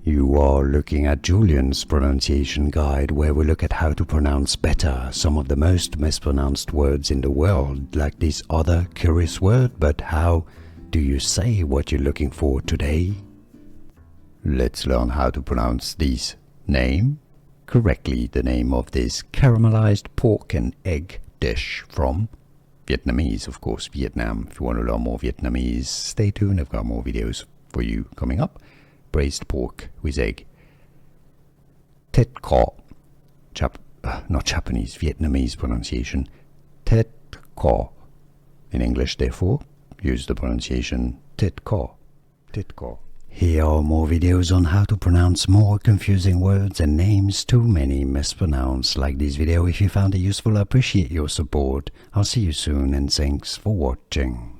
You are looking at Julian's pronunciation guide, where we look at how to pronounce better some of the most mispronounced words in the world, like this other curious word. But how do you say what you're looking for today? Let's learn how to pronounce this name correctly, the name of this caramelized pork and egg dish from Vietnamese, of course, Vietnam. If you want to learn more Vietnamese, stay tuned. I've got more videos for you coming up. Braised pork with egg. Thit Kho. Not Japanese, Vietnamese pronunciation. Thit Kho. In English, therefore, use the pronunciation Thit Kho. Thit Kho. Here are more videos on how to pronounce more confusing words and names too many mispronounced. Like this video if you found it useful. I appreciate your support. I'll see you soon and thanks for watching.